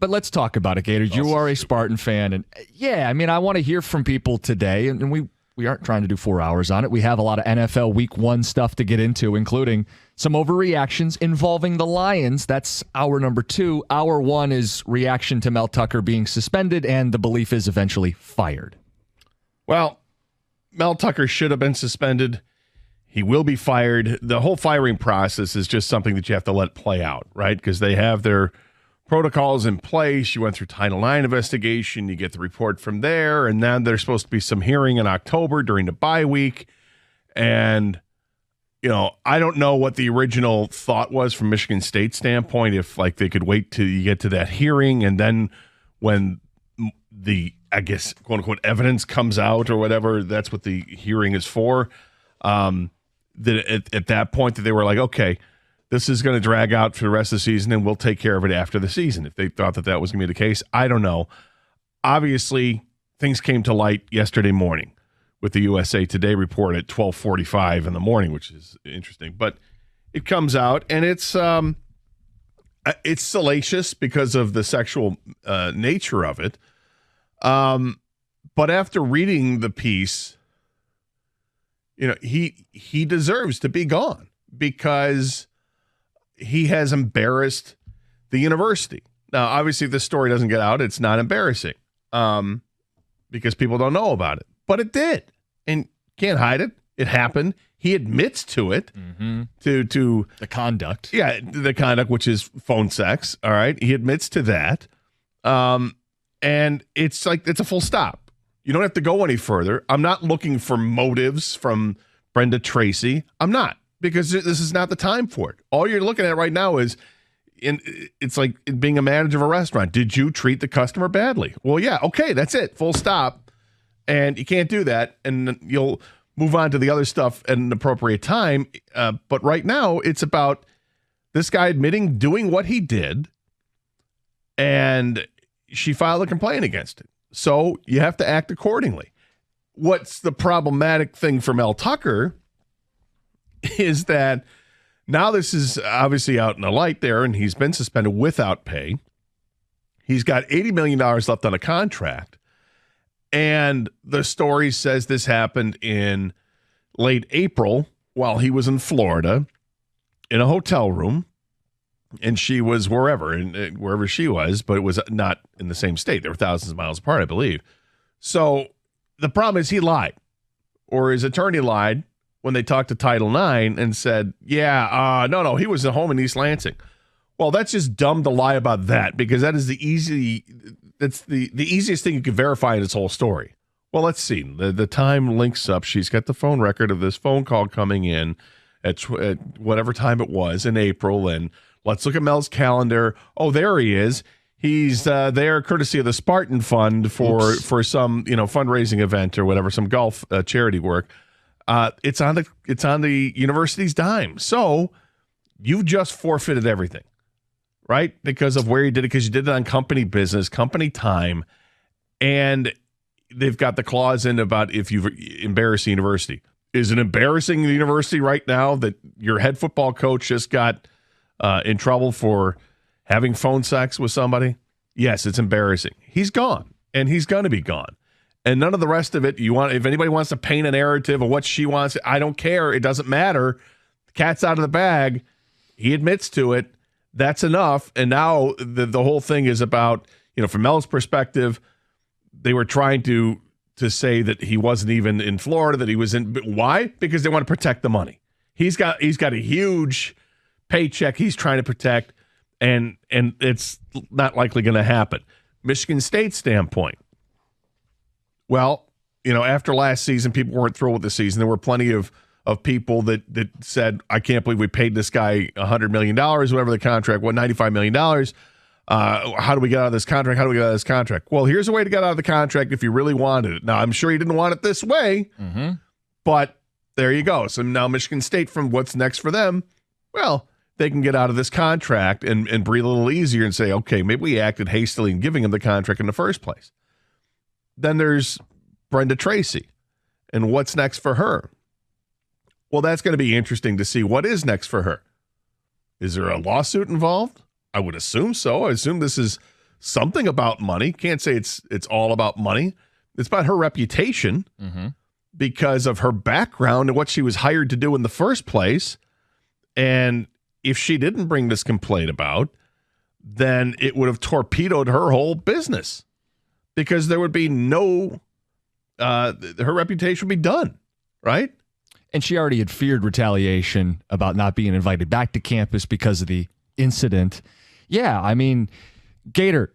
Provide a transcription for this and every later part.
But let's talk about it, Gators. You are a Spartan fan. And yeah, I mean, I want to hear from people today. And we aren't trying to do 4 hours on it. We have a lot of NFL Week 1 stuff to get into, including some overreactions involving the Lions. That's hour number 2. Hour 1 is reaction to Mel Tucker being suspended, and the belief is eventually fired. Well, Mel Tucker should have been suspended. He will be fired. The whole firing process is just something that you have to let play out, right? Because they have their protocols in place. You went through Title IX investigation. You get the report from there. And then there's supposed to be some hearing in October during the bye week. And, I don't know what the original thought was from Michigan State's standpoint, if like they could wait till you get to that hearing. And then when the, I guess, quote unquote, evidence comes out or whatever, that's what the hearing is for. That at that point that they were like, okay, this is going to drag out for the rest of the season and we'll take care of it after the season. If they thought that was going to be the case, I don't know. Obviously, things came to light yesterday morning with the USA Today report at 12:45 in the morning, which is interesting. But it comes out and it's salacious because of the sexual nature of it. But after reading the piece, he deserves to be gone because he has embarrassed the university. Now, obviously, if this story doesn't get out, it's not embarrassing because people don't know about it. But it did, and can't hide it. It happened. He admits to it, to the conduct. Yeah, the conduct, which is phone sex. All right, he admits to that, and it's a full stop. You don't have to go any further. I'm not looking for motives from Brenda Tracy. I'm not, because this is not the time for it. All you're looking at right now is, it's like being a manager of a restaurant. Did you treat the customer badly? Well, yeah, okay, that's it. Full stop. And you can't do that, and you'll move on to the other stuff at an appropriate time. But right now, it's about this guy admitting doing what he did, and she filed a complaint against it. So you have to act accordingly. What's the problematic thing for Mel Tucker is that now this is obviously out in the light there, and he's been suspended without pay. He's got $80 million left on a contract. And the story says this happened in late April while he was in Florida in a hotel room. And she was wherever she was, but it was not in the same state. They were thousands of miles apart, I believe. So the problem is he lied, or his attorney lied when they talked to Title IX and said, no, he was at home in East Lansing. Well, that's just dumb to lie about that, because that is the easiest thing you can verify in this whole story. Well, let's see. The time links up. She's got the phone record of this phone call coming in at whatever time it was in April, and let's look at Mel's calendar. Oh, there he is. He's there courtesy of the Spartan Fund for some fundraising event or whatever, some golf charity work. It's on the university's dime. So you've just forfeited everything, right? Because of where you did it, because you did it on company business, company time, and they've got the clause in about if you've embarrassed the university. Is it embarrassing the university right now that your head football coach just got in trouble for having phone sex with somebody? Yes, it's embarrassing. He's gone, and he's going to be gone. And none of the rest of it, if anybody wants to paint a narrative of what she wants, I don't care. It doesn't matter. The cat's out of the bag. He admits to it. That's enough. And now the whole thing is about, from Mel's perspective, they were trying to say that he wasn't even in Florida, that he was in. Why? Because they want to protect the money. He's got a huge paycheck he's trying to protect, and it's not likely going to happen. Michigan State's standpoint. Well, after last season, people weren't thrilled with the season. There were plenty of people that said, I can't believe we paid this guy $100 million, whatever the contract, $95 million. How do we get out of this contract? Well, here's a way to get out of the contract if you really wanted it. Now, I'm sure you didn't want it this way, but there you go. So now Michigan State, from what's next for them, well, they can get out of this contract and breathe a little easier and say, okay, maybe we acted hastily in giving him the contract in the first place. Then there's Brenda Tracy, and what's next for her? Well, that's going to be interesting to see what is next for her. Is there a lawsuit involved? I would assume so. I assume this is something about money. Can't say it's all about money. It's about her reputation because of her background and what she was hired to do in the first place. And if she didn't bring this complaint about, then it would have torpedoed her whole business because there would be no, her reputation would be done, right? And she already had feared retaliation about not being invited back to campus because of the incident. Yeah, I mean, Gator,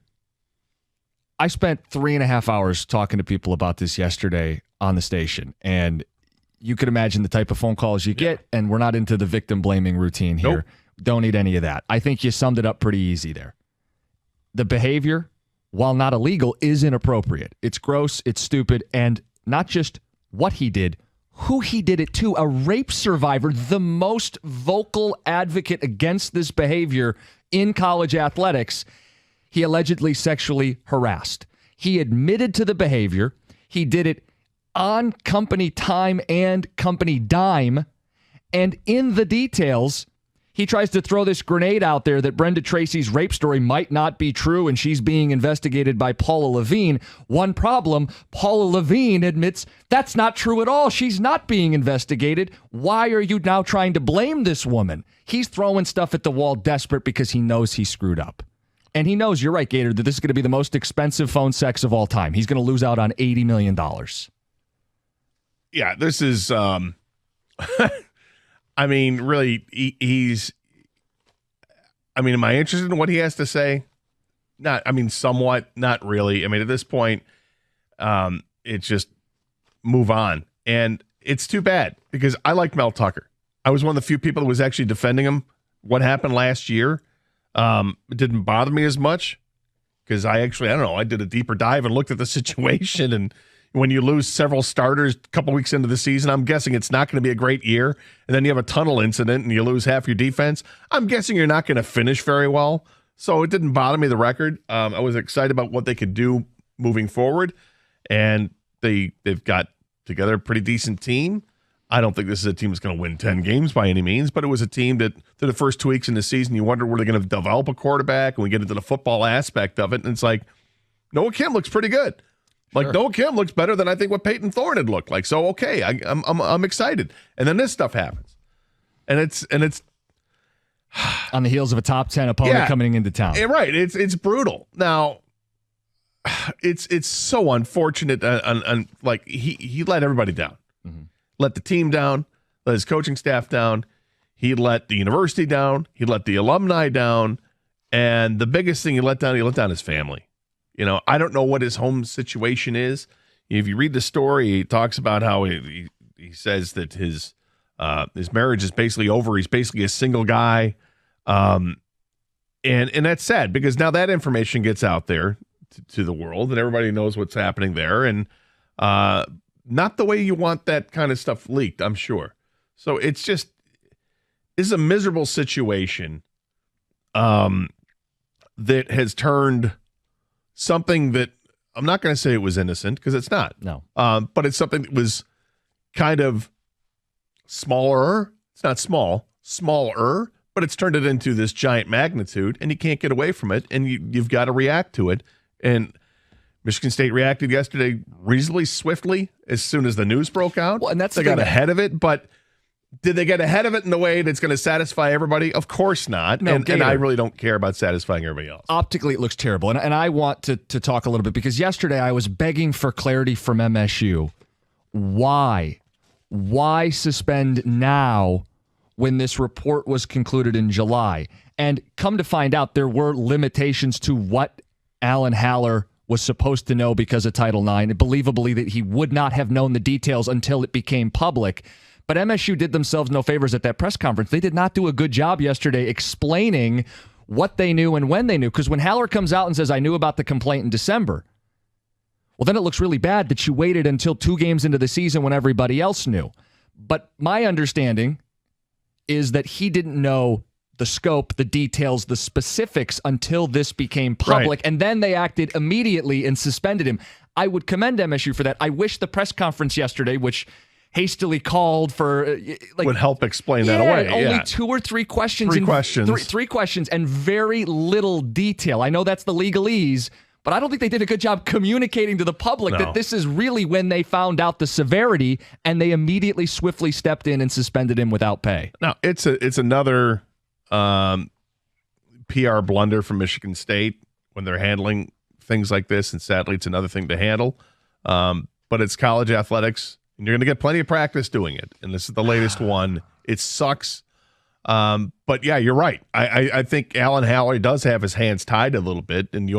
I spent 3.5 hours talking to people about this yesterday on the station, and you could imagine the type of phone calls you get, and we're not into the victim blaming routine here. Nope. Don't need any of that. I think you summed it up pretty easy there. The behavior, while not illegal, is inappropriate. It's gross, it's stupid, and not just what he did, who he did it to. A rape survivor, the most vocal advocate against this behavior in college athletics, he allegedly sexually harassed. He admitted to the behavior. He did it on company time and company dime. And in the details, he tries to throw this grenade out there that Brenda Tracy's rape story might not be true and she's being investigated by Paula Levine. One problem, Paula Levine admits that's not true at all. She's not being investigated. Why are you now trying to blame this woman? He's throwing stuff at the wall desperate because he knows he screwed up. And he knows, you're right, Gator, that this is going to be the most expensive phone sex of all time. He's going to lose out on $80 million. Yeah, this is, I mean, really, he's, I mean, am I interested in what he has to say? Not, I mean, somewhat, not really. I mean, at this point, it's just move on. And it's too bad because I like Mel Tucker. I was one of the few people that was actually defending him. What happened last year? It didn't bother me as much because I don't know, I did a deeper dive and looked at the situation. And when you lose several starters a couple weeks into the season, I'm guessing it's not going to be a great year. And then you have a tunnel incident and you lose half your defense. I'm guessing you're not going to finish very well. So it didn't bother me, the record. I was excited about what they could do moving forward. And they've got together a pretty decent team. I don't think this is a team that's going to win 10 games by any means, but it was a team that through the first 2 weeks in the season, you wonder were they going to develop a quarterback, and we get into the football aspect of it, and it's like Noah Kim looks pretty good. Like, sure. Noah Kim looks better than I think what Peyton Thorne had looked like. So okay, I'm excited, and then this stuff happens, and it's on the heels of a top 10 opponent coming into town. Right, it's brutal. Now, it's so unfortunate, and like he let everybody down. Mm-hmm. Let the team down, let his coaching staff down. He let the university down. He let the alumni down. And the biggest thing he let down his family. You know, I don't know what his home situation is. If you read the story, he talks about how he says that his marriage is basically over. He's basically a single guy. And that's sad because now that information gets out there to the world and everybody knows what's happening there. And, not the way you want that kind of stuff leaked, I'm sure. So it's a miserable situation that has turned something that I'm not going to say it was innocent because it's not. No. But it's something that was kind of smaller. It's not smaller, but it's turned it into this giant magnitude, and you can't get away from it, and you've got to react to it. And Michigan State reacted yesterday reasonably swiftly as soon as the news broke out. Well, and they got ahead of it, but did they get ahead of it in a way that's going to satisfy everybody? Of course not. No, and I really don't care about satisfying everybody else. Optically, it looks terrible. And I want to talk a little bit because yesterday I was begging for clarity from MSU. Why? Why suspend now when this report was concluded in July? And come to find out, there were limitations to what Alan Haller was supposed to know because of Title IX, and believably that he would not have known the details until it became public. But MSU did themselves no favors at that press conference. They did not do a good job yesterday explaining what they knew and when they knew. Because when Haller comes out and says, I knew about the complaint in December, well, then it looks really bad that you waited until 2 games into the season when everybody else knew. But my understanding is that he didn't know the scope, the details, the specifics until this became public. Right. And then they acted immediately and suspended him. I would commend MSU for that. I wish the press conference yesterday, which hastily called for would help explain that away. Only 2 or 3 questions. Three questions and very little detail. I know that's the legalese, but I don't think they did a good job communicating to the public that this is really when they found out the severity, and they immediately swiftly stepped in and suspended him without pay. Now, it's another PR blunder from Michigan State when they're handling things like this, and sadly, it's another thing to handle. But it's college athletics, and you're going to get plenty of practice doing it, and this is the latest one. It sucks. But, yeah, you're right. I think Alan Haller does have his hands tied a little bit, and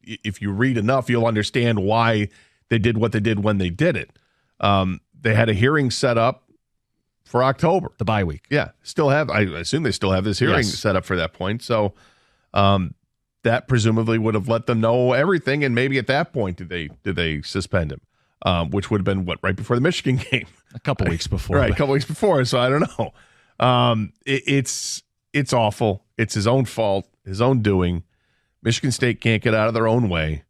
if you read enough, you'll understand why they did what they did when they did it. They had a hearing set up for October. The bye week. Yeah. I assume they still have this hearing set up for that point. So that presumably would have let them know everything, and maybe at that point did they suspend him, which would have been right before the Michigan game. A couple weeks before. Right, a couple weeks before, so I don't know. It's awful. It's his own fault, his own doing. Michigan State can't get out of their own way,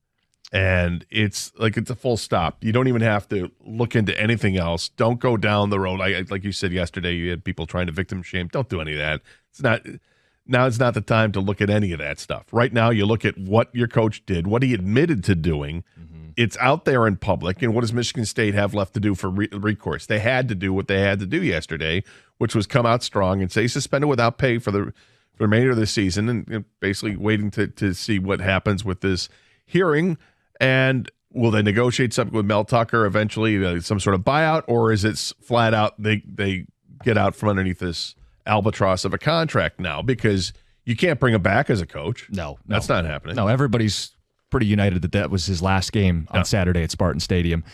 and it's a full stop. You don't even have to look into anything else. Don't go down the road. Like you said yesterday, you had people trying to victim shame. Don't do any of that. It's not the time to look at any of that stuff. Right now, you look at what your coach did, what he admitted to doing. Mm-hmm. It's out there in public, and what does Michigan State have left to do for recourse? They had to do what they had to do yesterday, which was come out strong and say suspended without pay for the remainder of the season, and basically waiting to see what happens with this hearing. And will they negotiate something with Mel Tucker eventually, some sort of buyout, or is it flat out they get out from underneath this albatross of a contract now? Because you can't bring him back as a coach. No. That's not happening. No, everybody's pretty united that was his last game on Saturday at Spartan Stadium.